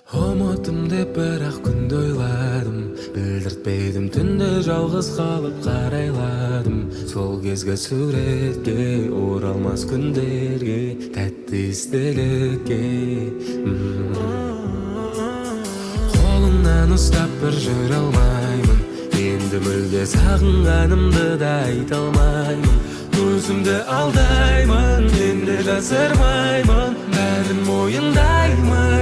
Ұмыттым деп бірақ күнде ойладым, білдіртпедім түнде жалғыз қалып қарайладым. Сол кезгі суретке, оралмас күндерге, тәтті естелікке. Қолыңнан ұстап бір жүре алмаймын, енді мүлде сағынғанымды да айта алмаймын. Өзімді алдаймын, енді жасырмаймын, бәрін мойындаймын.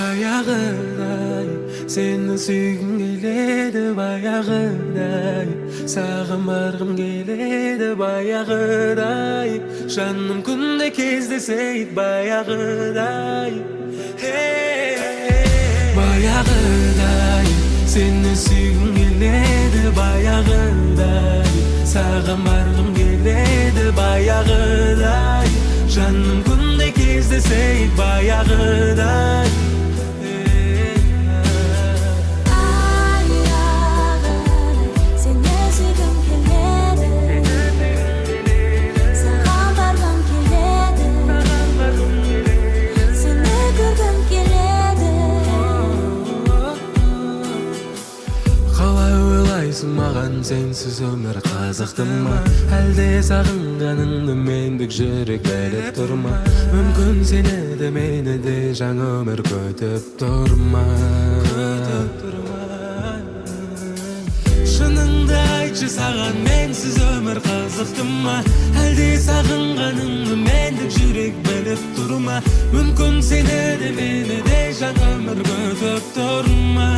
Баяғыдай сені сүйгім келеді, баяғыдай саған барғым келеді, баяғыдай жаным күнде кездесейік, баяғыдай. Баяғыдай сені сүйгім келеді, баяғыдай саған барғым келеді, баяғыдай жаным күнде кездесейік, баяғыдай. Маған сенсіз өмір қызықты ма, әлде сағынғаныңды мендік жүрек біліп тұр ма? Мүмкін сені де мені де жаңа өмір күтіп тұр ма? Шыныңды айтшы, саған менсіз өмір қызықты ма, әлде сағынғаныңды мендік жүрек біліп тұр ма? Мүмкін сені де мені де жаңа өмір күтіп тұр ма?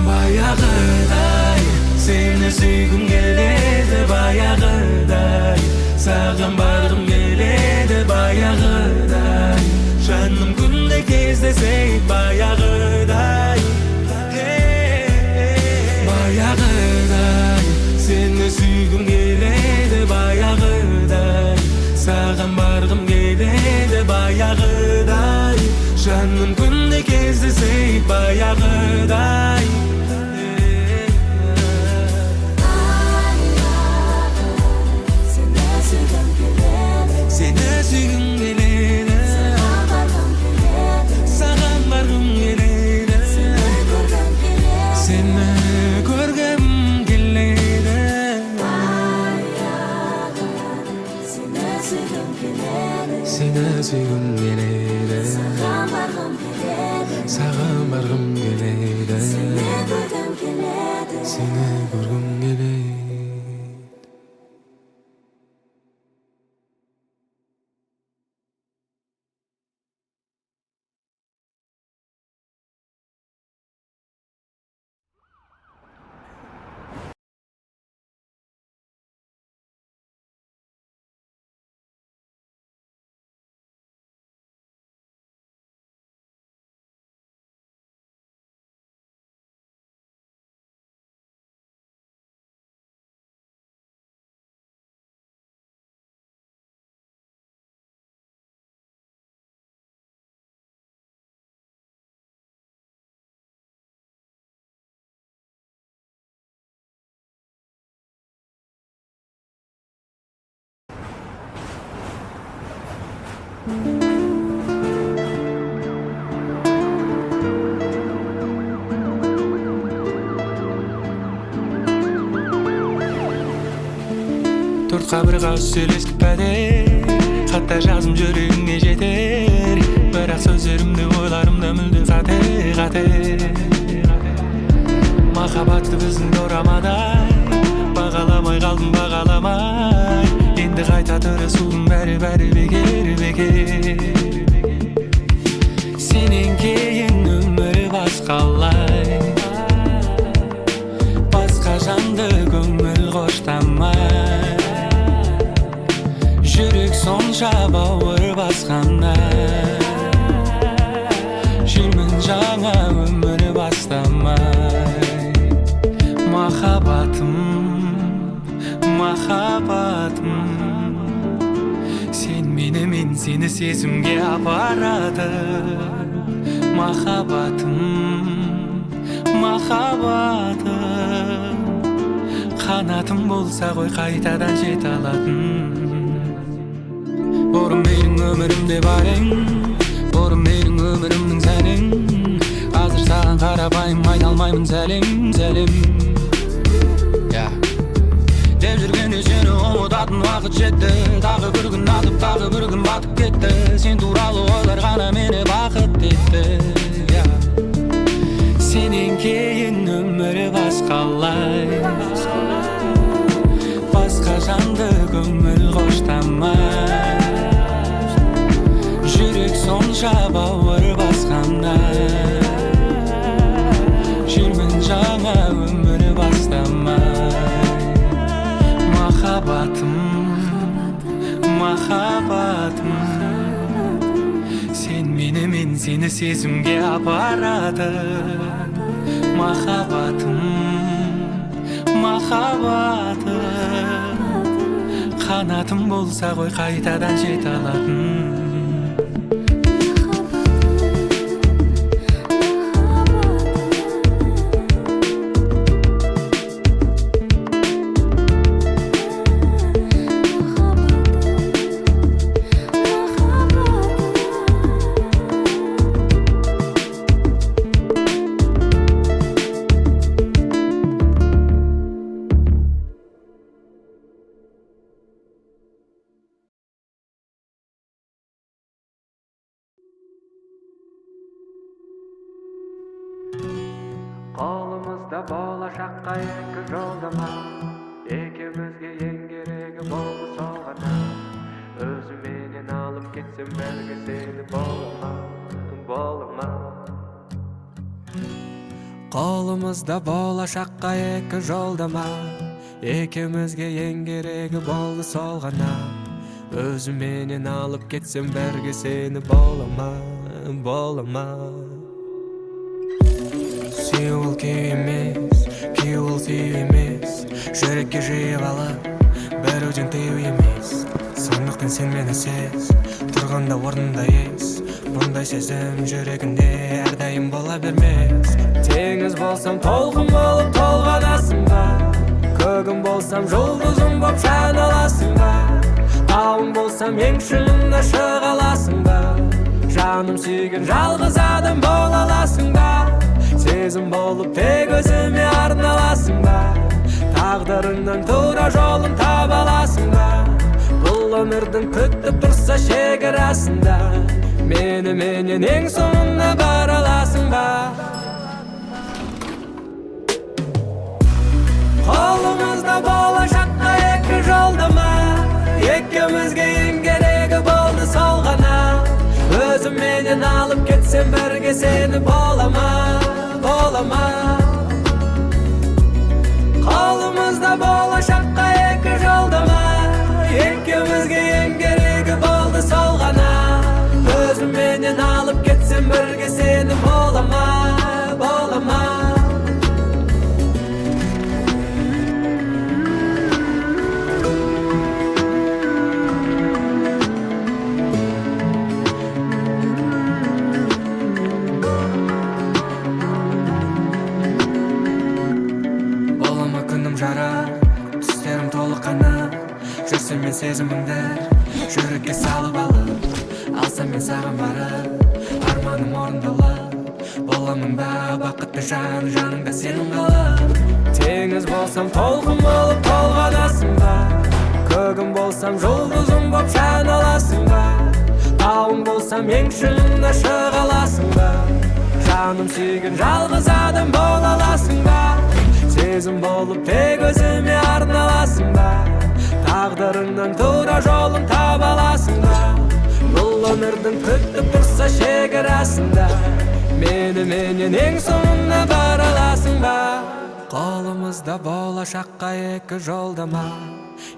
Баяғыдай сені сүйгім келеді, баяғыдай саған барғым келеді, баяғыдай жаным күнде кездесейік, баяғыдай. Баяғыдай сені сүйгім келеді, баяғыдай саған барғым келеді, баяғыдай жаным күнде кездесейік, баяғыдай. Seni süygüm geledi, sağan bargım geledi, sağan bargım geledi, seni görgüm geledi, seni görgüm geledi. Төрт қабырға сөйлестік пәдер, хатта жазым жүрегіңе жетер, бірақ сөздерімді ойларымда мүлде қате. Махаббатты біздің дорамадай, бағаламай қалдым, бағаламай, енді қайта тырысудың бәрі бекер. Сенен кейін өмір басқалай, басқа жанды көңіл қоштамай, жүрек сонша бауыр басқанда, жүрмін жаңа өмір бастамай. Махаббатым, сен мені, мен сені сезімге апарады. Махаббатым, қанатым болса ғой қайтадан жете алатын. Borun benim ömürümde bareň, borun benim ömürümniň senin. Hazır sagan karapayım aytalmaymyn selim, selim. Dep жүргенде seni umutатын вакыт жетти. Дагы bir gün atıp dagы bir gün batıp ketdi. Sen turалы oylar gana meni bakıt etdi. Senin keyin ömürü başkalay, başka jandy köngül goştanmay. Jürek sonşa bawır baskanda, jürmün jana ömürü başlamay. Mahabatım, mahabatım, sen meni, men seni sezimge aparadım. Mahabatım, mahabatım, kanatım bolsa koy kaytadan jete alatın. Kolumuzda bolaşakka iki jolдама, ekimizge en keregi boldu solgana. Özüm menen alıp ketsem belki seni bolama, bolama. Kolumuzda bolaşakka iki жолдама, ekimizge en keregi boldu solgana. Özüm menen alıp ketsem belki seni bolama, bolama. Сүйүүл кийимиз, кийүүл сүйүүмиз, жүрекке жыйып алып, берүүдөн тыйып эмес. Сондуктан сен мени сез, турганда орнунда эс. Мындай сезим жүрөгүмдө ар дайым бола бермес. Теңиз болсам толкун болуп толганасың ба? Көгүм болсам жулдузум болуп чайналасың ба? Таум болсам эң шыңында чыга аласың ба? Жаным сүйгөн жалгыз адам бола аласың ба? Sezim bolup tek özüme arnalasın da, tağdırından tura jolun tabalasın da. Bul ömürdün kütüp dursa şegerasında, meni menen en sonuna baralasın da. Kolumuzda bolaşakka iki жолдама, ekimizge en keregi boldu solgana. Özüm menen alıp ketsem berge seni bolama, bolama. Kolumuzda bolaşakka iki жолдама, ekimizge en keregi boldu solgana. Özüm menen alıp ketsem berge seni bolama, bolama. Түстерім толы қана, жүрсем мен сезімімді жүрекке салып алып, алсам мен саған барып, арманым орындалып, боламын ба бақытты жан, жаныңда сенің қалып. Теңіз болсам толқын болып толғанасың ба? Көгім болсам жұлдызым болып чайналасың ба? Тауым болсам ең шыңында шыға аласың ба? Жаным сүйген жалғыз адам бола аласың ба? Sezim bolup tek özüme arnalasın da, tağdırından tura jolun tabalasın da. Bul ömürdün kütüp dursa şegerasında, meni menen en sonuna baralasın da. Kolumuzda bolaşakka iki жолдама,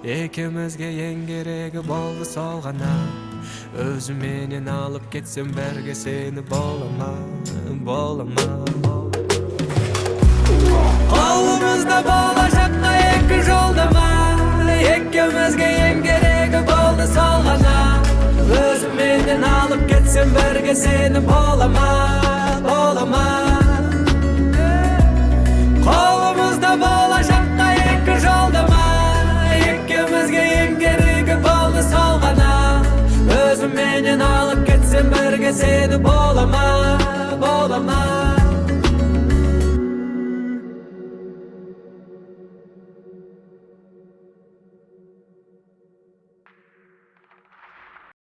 ekimizge en keregi boldu solgana. Özüm menen alıp ketsem berge seni bolama, bolama. Kolumuzda bolaşakka iki жолдама, ekimizge en keregi boldu solgana. Özüm menden alıp ketsem berge seni bolama, bolama. Kolumuzda bolaşakka iki жолдама, ekimizge en keregi boldu solgana. seni boğlama, boğlama.